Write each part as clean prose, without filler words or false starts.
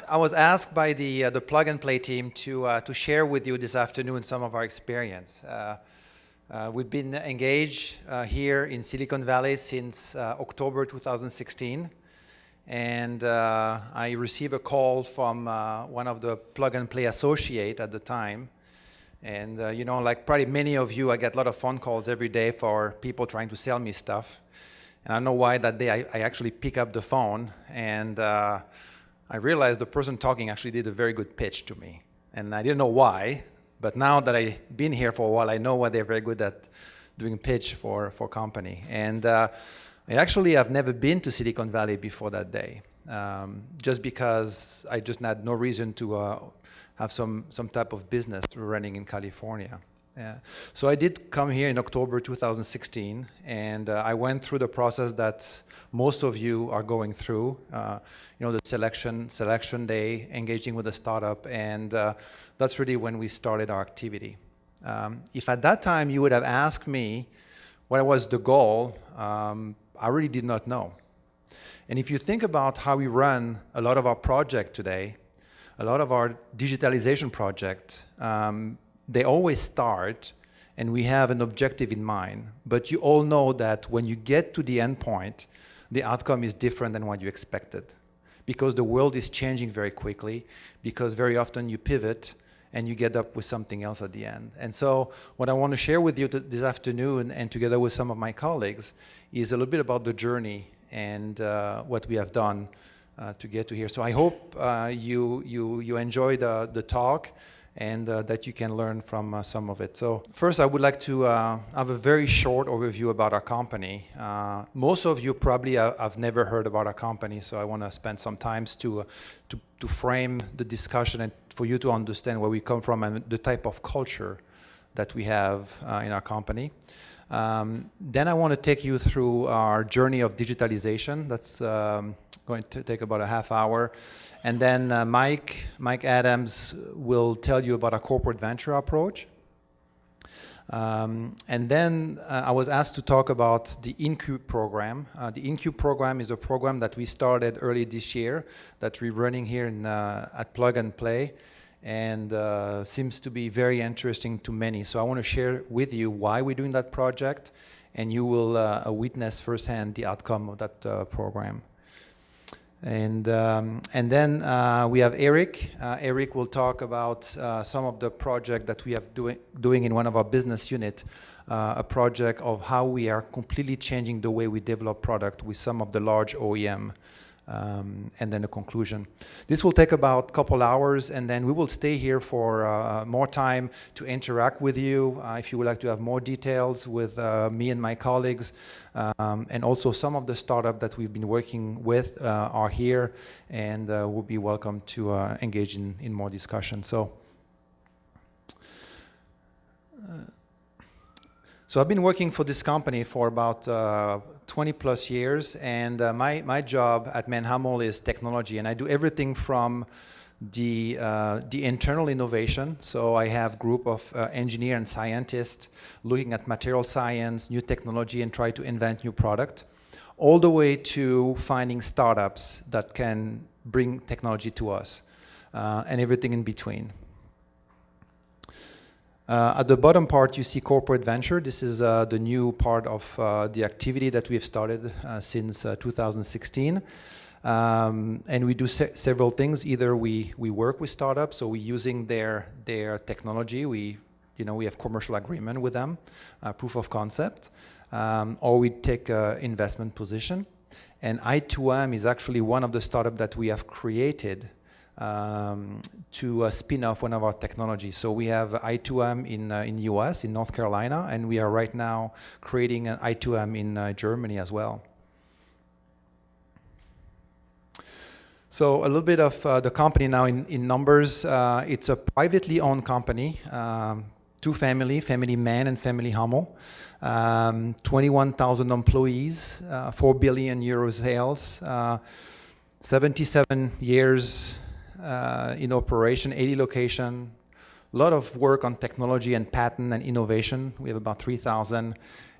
I was asked by the Plug and Play team to share with you this afternoon some of our experience. We've been engaged here in Silicon Valley since October 2016, and I received a call from one of the Plug and Play associate at the time. And you know, like probably many of you, I get a lot of phone calls every day for people trying to sell me stuff. And I don't know why that day I actually pick up the phone, and I realized the person talking actually did a very good pitch to me. And I didn't know why, but now that I've been here for a while, I know why they're very good at doing pitch for company. And I actually have never been to Silicon Valley before that day, just because I just had no reason to have some type of business running in California. So I did come here in October 2016, and I went through the process that most of you are going through, you know, the selection day, engaging with a startup, and that's really when we started our activity. If at that time you would have asked me what was the goal, I really did not know. And if you think about how we run a lot of our project today, a lot of our digitalization projects, they always start and we have an objective in mind. But you all know that when you get to the end point, the outcome is different than what you expected. Because the world is changing very quickly, because very often you pivot and you get up with something else at the end. And so what I want to share with you this afternoon, and together with some of my colleagues, is a little bit about the journey and what we have done to get to here. So I hope you enjoy the talk, and that you can learn from some of it. So first I would like to have a very short overview about our company. Most of you probably have never heard about our company, so I want to spend some time to frame the discussion and for you to understand where we come from and the type of culture that we have in our company. Then I want to take you through our journey of digitalization. That's going to take about a half hour. And then Mike Adams will tell you about our corporate venture approach. And then I was asked to talk about the Incube program. The Incube program is a program that we started early this year that we're running here at Plug and Play, and seems to be very interesting to many. So I want to share with you why we're doing that project, and you will witness firsthand the outcome of that program. And then we have Eric. Eric will talk about some of the project that we have doing in one of our business unit, a project of how we are completely changing the way we develop product with some of the large OEM. And then a conclusion. This will take about a couple hours, and then we will stay here for more time to interact with you. If you would like to have more details with me and my colleagues, and also some of the startups that we've been working with are here, and will be welcome to engage in more discussion. So I've been working for this company for about 20 plus years, and my job at Mann Hummel is technology, and I do everything from the internal innovation. So I have a group of engineers and scientists looking at material science, new technology, and try to invent new product, all the way to finding startups that can bring technology to us, and everything in between. At the bottom part, you see corporate venture. This is the new part of the activity that we've started since 2016. And we do several things. Either we work with startups, so we're using their technology. We have commercial agreement with them, proof of concept, or we take an investment position. And I2M is actually one of the startups that we have created to spin off one of our technologies. So we have I2M in US, in North Carolina, and we are right now creating an I2M in Germany as well. So a little bit of the company now in numbers. It's a privately owned company, two family Mann and family Hummel. 21,000 employees, 4 billion euro sales, 77 years in operation, 80 location, a lot of work on technology and patent and innovation. We have about 3,000.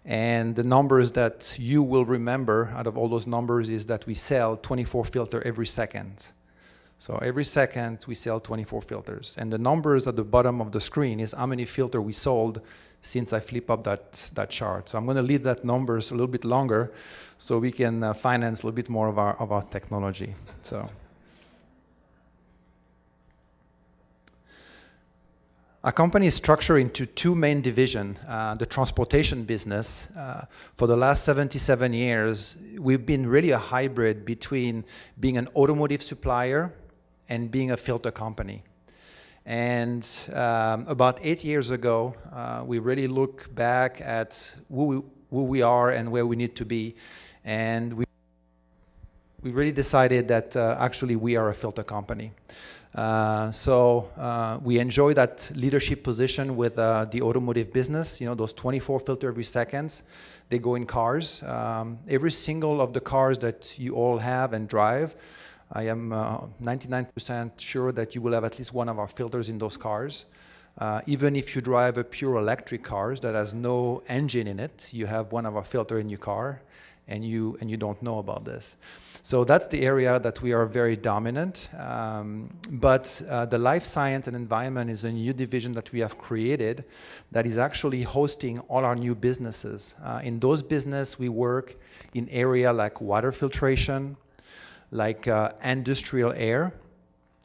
And the numbers that you will remember out of all those numbers is that we sell 24 filters every second. So every second we sell 24 filters. And the numbers at the bottom of the screen is how many filters we sold since I flip up that chart. So I'm going to leave that numbers a little bit longer so we can finance a little bit more of our technology. So our company is structured into two main divisions. The transportation business, for the last 77 years, we've been really a hybrid between being an automotive supplier and being a filter company. And about 8 years ago, we really look back at who we are and where we need to be. And we really decided that actually we are a filter company. So we enjoy that leadership position with the automotive business. You know, those 24 filters every second, they go in cars. Every single of the cars that you all have and drive, I am 99% sure that you will have at least one of our filters in those cars. Even if you drive a pure electric car that has no engine in it, you have one of our filters in your car, and you don't know about this. So that's the area that we are very dominant. But the life science and environment is a new division that we have created that is actually hosting all our new businesses. In those businesses, we work in area like water filtration, like industrial air.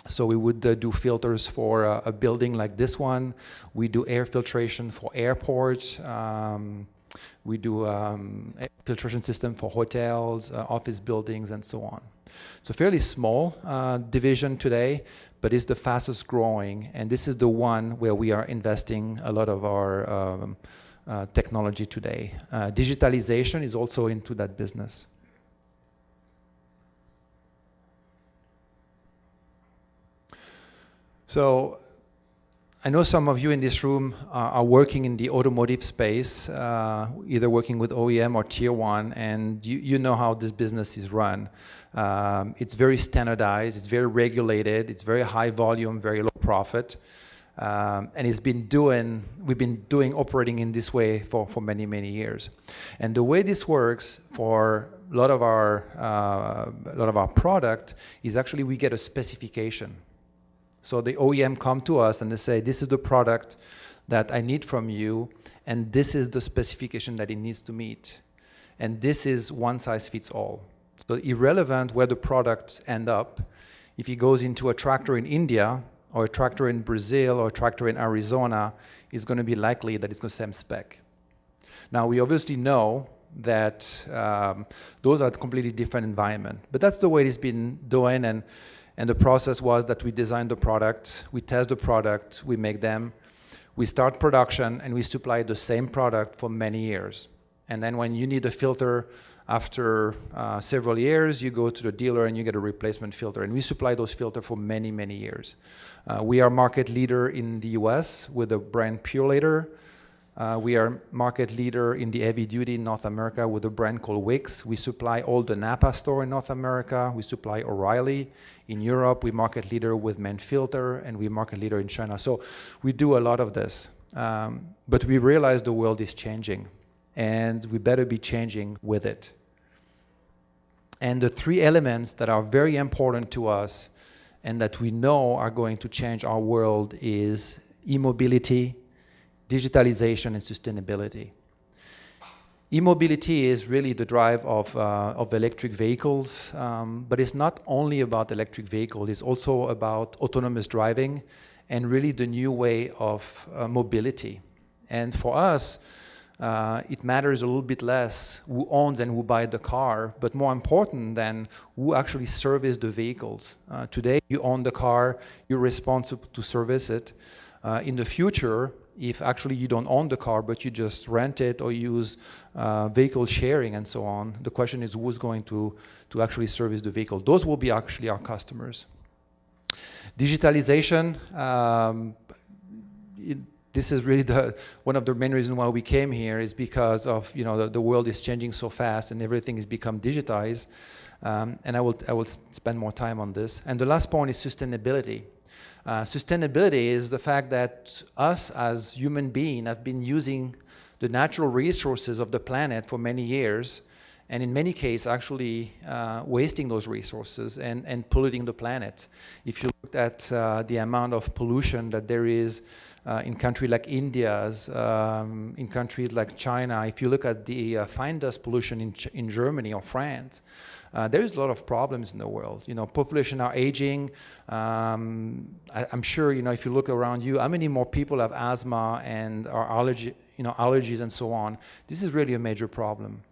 So we would do filters for a building like this one. We do air filtration for airports. We do filtration system for hotels, office buildings, and so on. So fairly small division today, but it's the fastest growing. And this is the one where we are investing a lot of our technology today. Digitalization is also into that business. So I know some of you in this room are working in the automotive space, either working with OEM or Tier 1, and you know how this business is run. It's very standardized, it's very regulated, it's very high volume, very low profit, and we've been operating in this way for many, many years. And the way this works for a lot of our product is actually we get a specification. So the OEM come to us and they say, this is the product that I need from you, and this is the specification that it needs to meet. And this is one size fits all. So irrelevant where the products end up, if it goes into a tractor in India, or a tractor in Brazil, or a tractor in Arizona, it's going to be likely that it's going to same spec. Now, we obviously know that those are completely different environment, but that's the way it's been doing. And the process was that we design the product, we test the product, we make them, we start production, and we supply the same product for many years. And then when you need a filter after several years, you go to the dealer and you get a replacement filter. And we supply those filters for many, many years. We are market leader in the US with the brand Purelator. We are market leader in the heavy duty in North America with a brand called Wix. We supply all the Napa store in North America. We supply O'Reilly. In Europe, we market leader with Mann filter, and we market leader in China. So we do a lot of this. But we realize the world is changing, and we better be changing with it. And the three elements that are very important to us and that we know are going to change our world is e-mobility, digitalization, and sustainability. E-mobility is really the drive of electric vehicles, but it's not only about electric vehicles, it's also about autonomous driving and really the new way of mobility. And for us, it matters a little bit less who owns and who buys the car, but more important than who actually services the vehicles. Today, you own the car, you're responsible to service it. In the future, if actually you don't own the car, but you just rent it or use vehicle sharing and so on, the question is who's going to actually service the vehicle. Those will be actually our customers. Digitalization, this is really one of the main reasons why we came here is because of the world is changing so fast and everything has become digitized. And I will spend more time on this. And the last point is sustainability. Sustainability is the fact that us as human beings have been using the natural resources of the planet for many years, and in many cases actually wasting those resources and polluting the planet. If you look at the amount of pollution that there is in countries like India's, in countries like China, if you look at the fine dust pollution in Germany or France, there is a lot of problems in the world. You know, population are aging. I'm sure, you know, if you look around you, how many more people have asthma and are allergies and so on. This is really a major problem.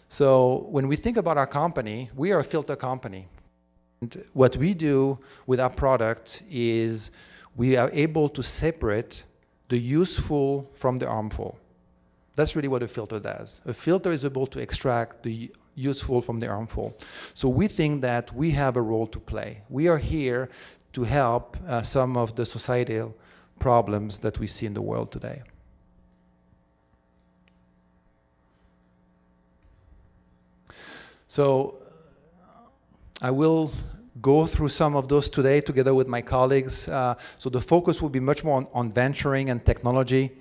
So when we think about our company, we are a filter company. And what we do with our product is we are able to separate the useful from the harmful. That's really what a filter does. A filter is able to extract the useful from the harmful. So we think that we have a role to play. We are here to help some of the societal problems that we see in the world today. So I will go through some of those today together with my colleagues. So the focus will be much more on venturing and technology,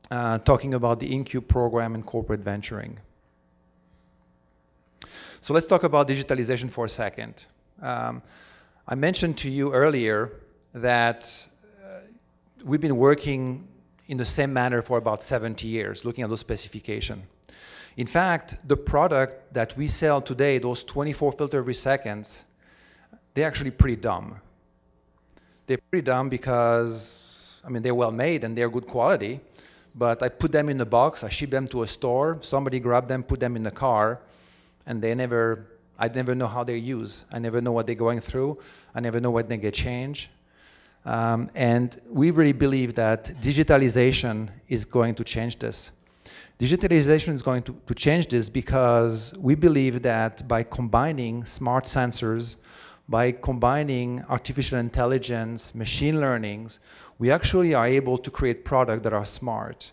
talking about the InCube program and corporate venturing. So let's talk about digitalization for a second. I mentioned to you earlier that we've been working in the same manner for about 70 years, looking at those specifications. In fact, the product that we sell today, those 24 filters every second, they're actually pretty dumb. They're pretty dumb because, I mean, they're well made and they're good quality, but I put them in a box, I ship them to a store, somebody grabbed them, put them in the car, and I never know how they're used. I never know what they're going through. I never know when they get changed. And we really believe that digitalization is going to change this. Digitalization is going to change this because we believe that by combining smart sensors, by combining artificial intelligence, machine learnings, we actually are able to create products that are smart.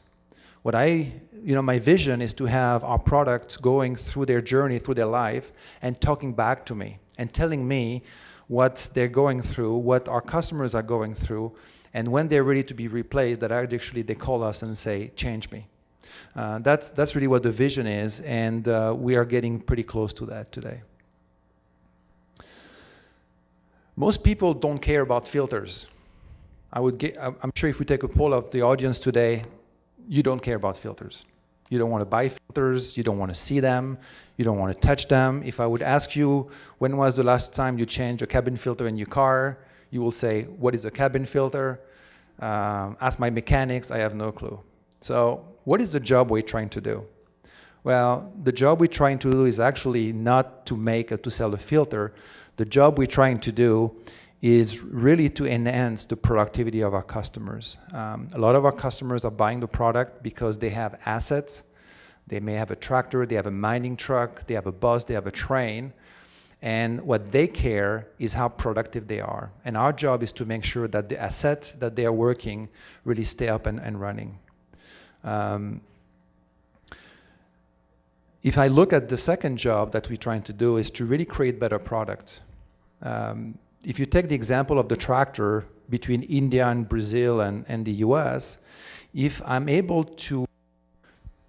My vision is to have our products going through their journey, through their life, and talking back to me and telling me what they're going through, what our customers are going through, and when they're ready to be replaced, that actually they call us and say, change me. That's really what the vision is, and we are getting pretty close to that today. Most people don't care about filters. I'm sure if we take a poll of the audience today, you don't care about filters. You don't want to buy filters, you don't want to see them, you don't want to touch them. If I would ask you, when was the last time you changed a cabin filter in your car? You will say, what is a cabin filter? Ask my mechanics, I have no clue. So what is the job we're trying to do? Well, the job we're trying to do is actually not to make or to sell a filter. The job we're trying to do is really to enhance the productivity of our customers. A lot of our customers are buying the product because they have assets. They may have a tractor, they have a mining truck, they have a bus, they have a train. And what they care is how productive they are. And our job is to make sure that the assets that they are working really stay up and running. If I look at the second job that we're trying to do is to really create better product. If you take the example of the tractor between India and Brazil and the US, if I'm able to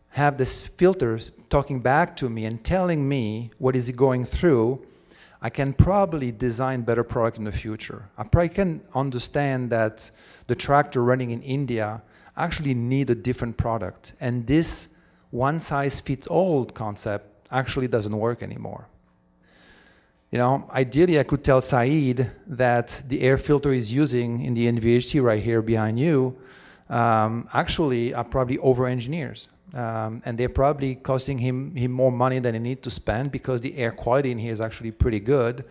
have this filter talking back to me and telling me what is it going through, I can probably design better product in the future. I probably can understand that the tractor running in India actually need a different product. And this one-size-fits-all concept actually doesn't work anymore. You know, ideally I could tell Saeed that the air filter he's using in the NVHT right here behind you actually are probably over-engineers. And they're probably costing him more money than he needs to spend because the air quality in here is actually pretty good.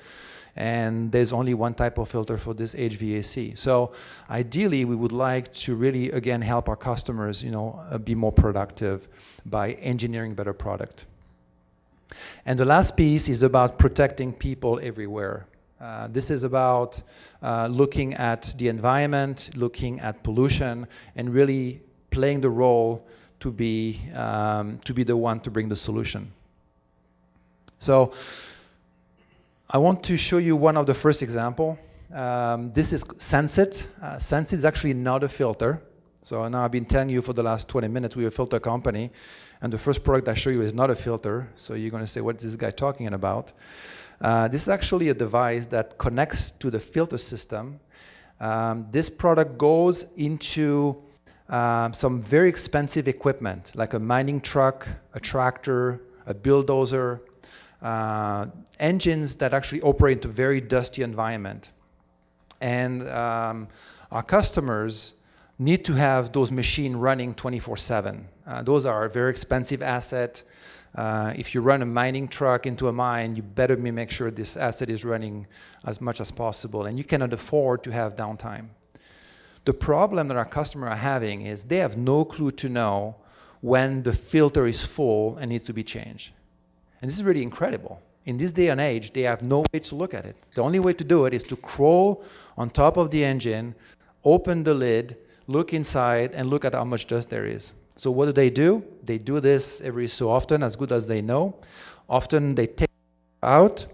And there's only one type of filter for this HVAC. So ideally, we would like to really, again, help our customers, be more productive by engineering better product. And the last piece is about protecting people everywhere. This is about looking at the environment, looking at pollution, and really playing the role to be the one to bring the solution. So I want to show you one of the first example. This is Sensit. Sensit is actually not a filter. So now I've been telling you for the last 20 minutes we're a filter company, and the first product I show you is not a filter, so you're going to say, what's this guy talking about? This is actually a device that connects to the filter system. This product goes into some very expensive equipment, like a mining truck, a tractor, a bulldozer, engines that actually operate in a very dusty environment. And our customers need to have those machines running 24/7. Those are a very expensive asset. If you run a mining truck into a mine, you better make sure this asset is running as much as possible, and you cannot afford to have downtime. The problem that our customers are having is they have no clue to know when the filter is full and needs to be changed. And this is really incredible. In this day and age, they have no way to look at it. The only way to do it is to crawl on top of the engine, open the lid, look inside, and look at how much dust there is. So what do? They do this every so often, as good as they know. Often they take it out.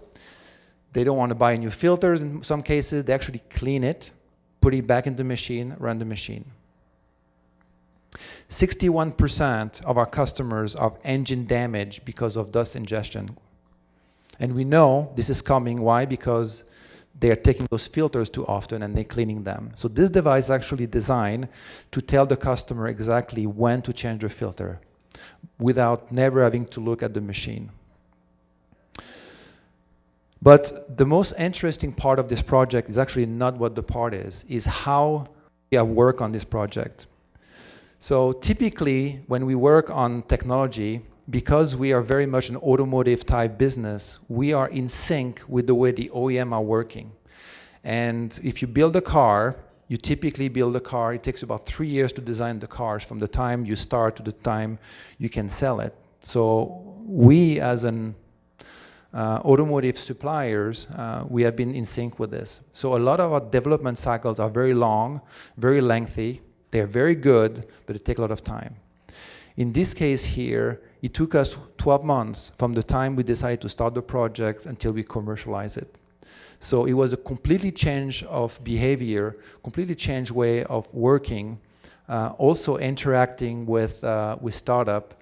They don't want to buy new filters in some cases. They actually clean it, put it back in the machine, run the machine. 61% of our customers have engine damage because of dust ingestion. And we know this is coming. Why? Because they are taking those filters too often and they're cleaning them. So this device is actually designed to tell the customer exactly when to change the filter without never having to look at the machine. But the most interesting part of this project is actually not what the part is how we have worked on this project. So typically, when we work on technology, because we are very much an automotive type business, we are in sync with the way the OEM are working. And if you build a car, you typically build a car, it takes about 3 years to design the cars from the time you start to the time you can sell it. So we as an automotive suppliers, we have been in sync with this. So a lot of our development cycles are very long, very lengthy. They're very good, but it takes a lot of time. In this case here, it took us 12 months from the time we decided to start the project until we commercialize it. So it was a completely change of behavior, completely changed way of working, also interacting with startup.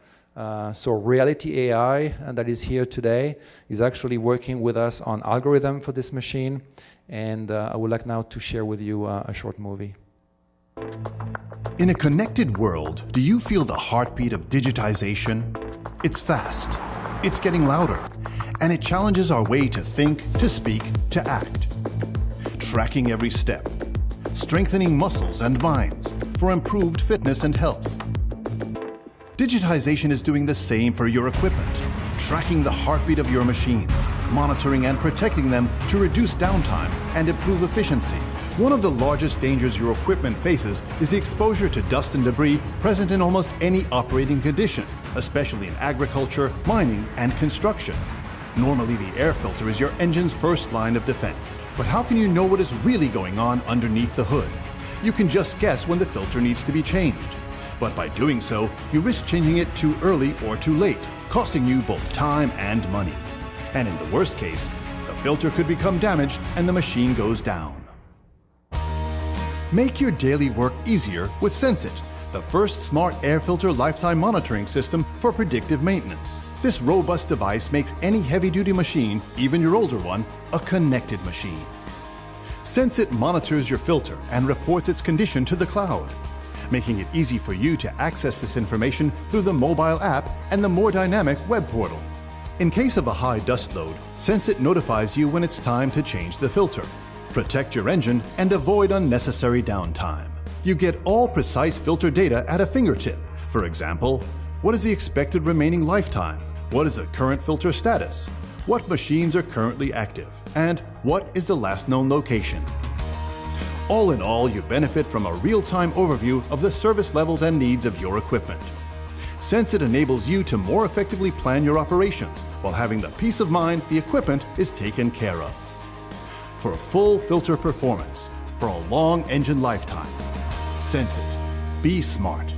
So Reality AI, that is here today, is actually working with us on algorithm for this machine. And I would like now to share with you a short movie. In a connected world, do you feel the heartbeat of digitization? It's fast, it's getting louder, and it challenges our way to think, to speak, to act. Tracking every step, strengthening muscles and minds for improved fitness and health. Digitization is doing the same for your equipment, tracking the heartbeat of your machines, monitoring and protecting them to reduce downtime and improve efficiency. One of the largest dangers your equipment faces is the exposure to dust and debris present in almost any operating condition, especially in agriculture, mining, and construction. Normally, the air filter is your engine's first line of defense. But how can you know what is really going on underneath the hood? You can just guess when the filter needs to be changed. But by doing so, you risk changing it too early or too late, costing you both time and money. And in the worst case, the filter could become damaged and the machine goes down. Make your daily work easier with Sensit, the first smart air filter lifetime monitoring system for predictive maintenance. This robust device makes any heavy-duty machine, even your older one, a connected machine. Sensit monitors your filter and reports its condition to the cloud, making it easy for you to access this information through the mobile app and the more dynamic web portal. In case of a high dust load, Sensit notifies you when it's time to change the filter. Protect your engine and avoid unnecessary downtime. You get all precise filter data at a fingertip. For example, what is the expected remaining lifetime? What is the current filter status? What machines are currently active? And what is the last known location? All in all, you benefit from a real-time overview of the service levels and needs of your equipment. Sensit enables you to more effectively plan your operations while having the peace of mind the equipment is taken care of. For full filter performance, for a long engine lifetime, Sensit. Be smart.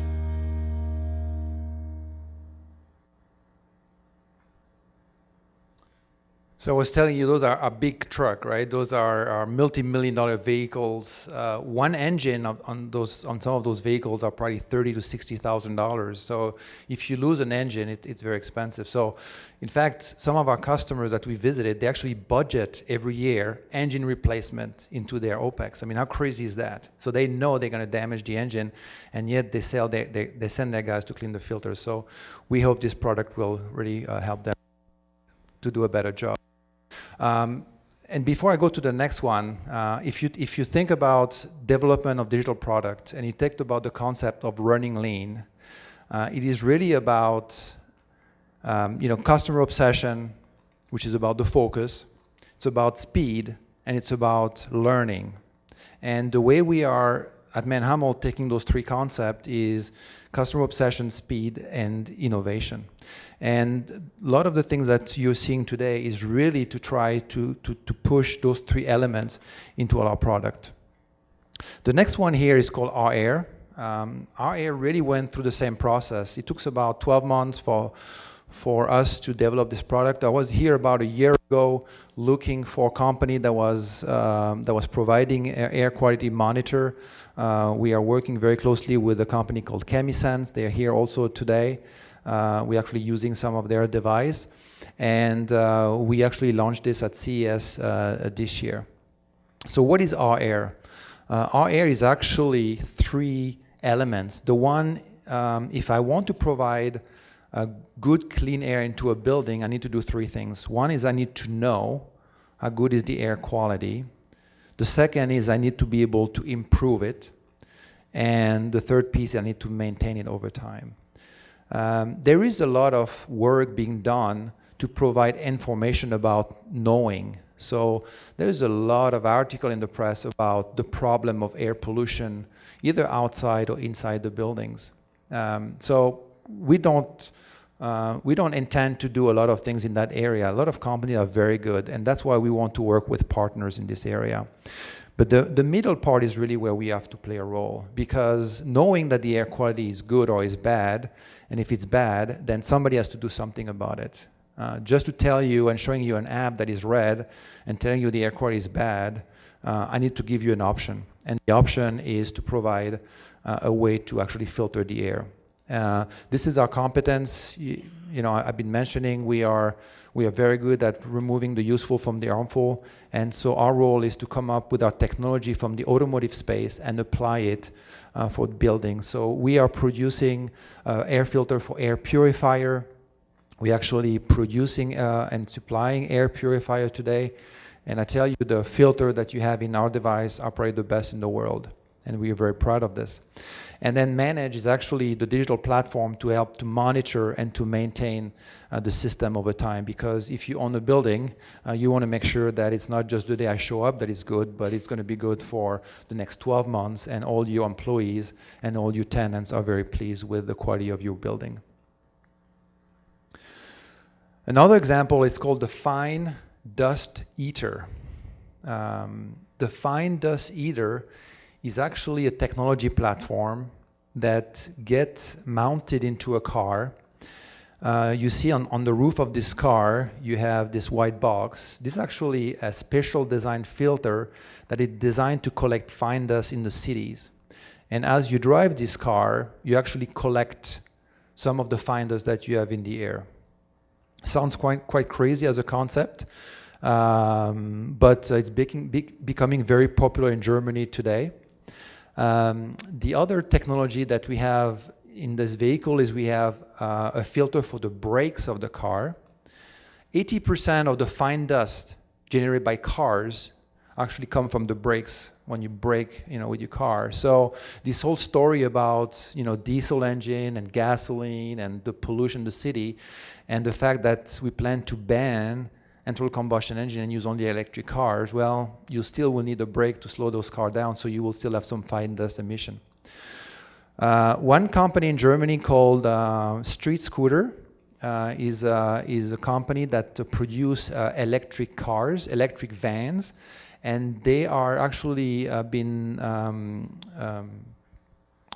So I was telling you, those are a big truck, right? Those are multi-million-dollar vehicles. One engine on some of those vehicles are probably $30,000 to $60,000. So if you lose an engine, it's very expensive. So, in fact, some of our customers that we visited, they actually budget every year engine replacement into their OPEX. I mean, how crazy is that? So they know they're going to damage the engine, and yet they send their guys to clean the filters. So we hope this product will really help them to do a better job. And before I go to the next one, if you think about development of digital product and you think about the concept of running lean, it is really about customer obsession, which is about the focus. It's about speed, and it's about learning. And the way we are at Mann Hummel taking those three concepts is customer obsession, speed, and innovation. And a lot of the things that you're seeing today is really to try to push those three elements into our product. The next one here is called R-Air. R-Air really went through the same process. It took about 12 months for us to develop this product. I was here about a year ago looking for a company that was providing air quality monitor. We are working very closely with a company called Chemisense. They're here also today. We're actually using some of their device, and we actually launched this at CES this year. So what is R-Air? R-Air is actually three elements. The one, if I want to provide a good clean air into a building, I need to do three things. One is I need to know how good is the air quality. The second is I need to be able to improve it. And the third piece, I need to maintain it over time. There is a lot of work being done to provide information about knowing. So there's a lot of article in the press about the problem of air pollution, either outside or inside the buildings. So we don't intend to do a lot of things in that area. A lot of companies are very good, and that's why we want to work with partners in this area. But the middle part is really where we have to play a role, because knowing that the air quality is good or is bad, and if it's bad, then somebody has to do something about it. Just to tell you and showing you an app that is red and telling you the air quality is bad, I need to give you an option. And the option is to provide a way to actually filter the air. This is our competence. I've been mentioning we are very good at removing the useful from the harmful, and so our role is to come up with our technology from the automotive space and apply it for building. So we are producing air filter for air purifier. We're actually producing and supplying air purifier today, and I tell you, the filter that you have in our device are probably the best in the world, and we are very proud of this. And then Manage is actually the digital platform to help to monitor and to maintain the system over time. Because if you own a building, you want to make sure that it's not just the day I show up that it's good, but it's going to be good for the next 12 months, and all your employees and all your tenants are very pleased with the quality of your building. Another example is called the Fine Dust Eater. The Fine Dust Eater is actually a technology platform that gets mounted into a car. You see on the roof of this car, you have this white box. This is actually a special design filter that is designed to collect fine dust in the cities. And as you drive this car, you actually collect some of the fine dust that you have in the air. Sounds quite crazy as a concept, but it's becoming very popular in Germany today. The other technology that we have in this vehicle is we have a filter for the brakes of the car. 80% of the fine dust generated by cars actually come from the brakes when you brake, with your car. So this whole story about, diesel engine and gasoline and the pollution in the city, and the fact that we plan to ban internal combustion engine and use only electric cars, well, you still will need a brake to slow those cars down, so you will still have some fine dust emission. One company in Germany called Street Scooter is a company that produce electric cars, electric vans, and they are actually been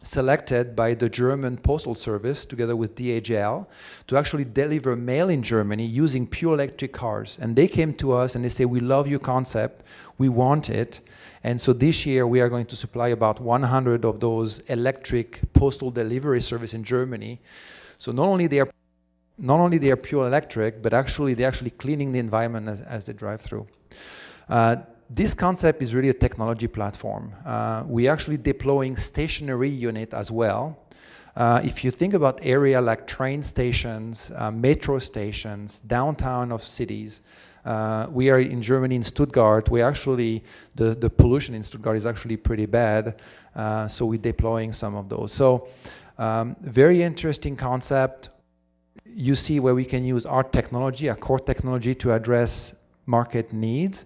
selected by the German Postal Service together with DHL to actually deliver mail in Germany using pure electric cars. And they came to us and they say, we love your concept, we want it. And so this year we are going to supply about 100 of those electric postal delivery service in Germany. So not only they are pure electric, but actually they're actually cleaning the environment as they drive through. This concept is really a technology platform. We're actually deploying stationary unit as well. If you think about area like train stations, metro stations, downtown of cities, we are in Germany, in Stuttgart. We actually, the pollution in Stuttgart is actually pretty bad, so we're deploying some of those. So very interesting concept. You see where we can use our technology, our core technology, to address market needs.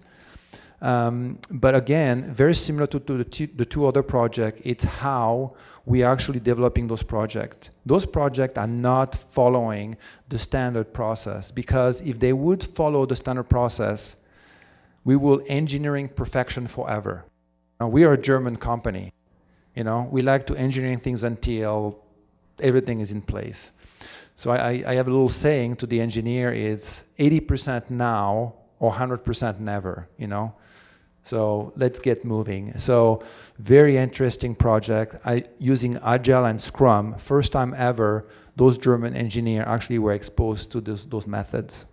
But again, very similar to the two other projects, it's how we are actually developing those projects. Those projects are not following the standard process, because if they would follow the standard process, we will engineering perfection forever. Now, we are a German company. You know, we like to engineer things until everything is in place. So I have a little saying to the engineer, it's 80% now or 100% never, you know. So let's get moving. So very interesting project. Using Agile and Scrum, first time ever, those German engineers actually were exposed to those methods.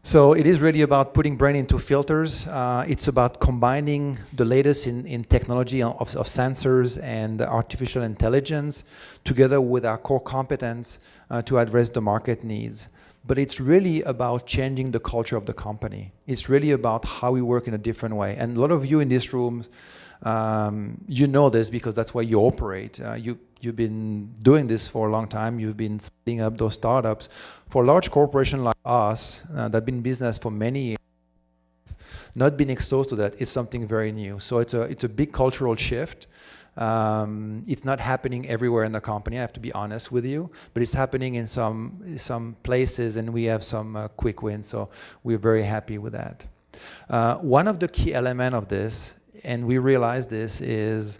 So it is really about putting brain into filters. It's about combining the latest in technology of sensors and artificial intelligence together with our core competence to address the market needs. But it's really about changing the culture of the company. It's really about how we work in a different way. And a lot of you in this room, you know this because that's why you operate. You've been doing this for a long time. You've been setting up those startups. For a large corporation like us that have been in business for many years, not being exposed to that is something very new. So it's a big cultural shift. It's not happening everywhere in the company, I have to be honest with you, but it's happening in some places, and we have some quick wins, so we're very happy with that. One of the key elements of this, and we realize this, is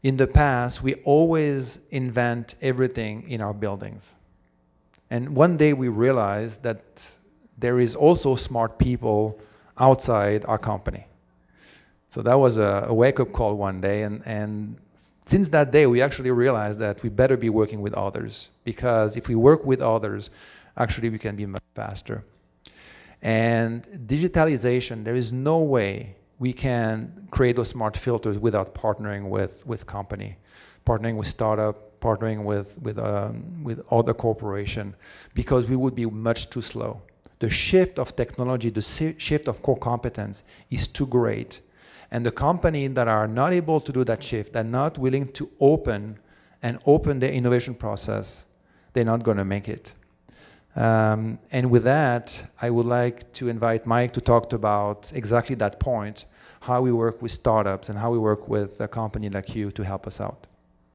in the past, we always invent everything in our buildings. And one day we realized that there is also smart people outside our company. So that was a wake-up call one day, and since that day, we actually realized that we better be working with others, because if we work with others, actually we can be much faster. And digitalization, there is no way we can create those smart filters without partnering with company, partnering with startup, partnering with other corporation, because we would be much too slow. The shift of technology, the shift of core competence is too great. And the companies that are not able to do that shift, they're not willing to open their innovation process, they're not going to make it. And with that, I would like to invite Mike to talk about exactly that point, how we work with startups and how we work with a company like you to help us out.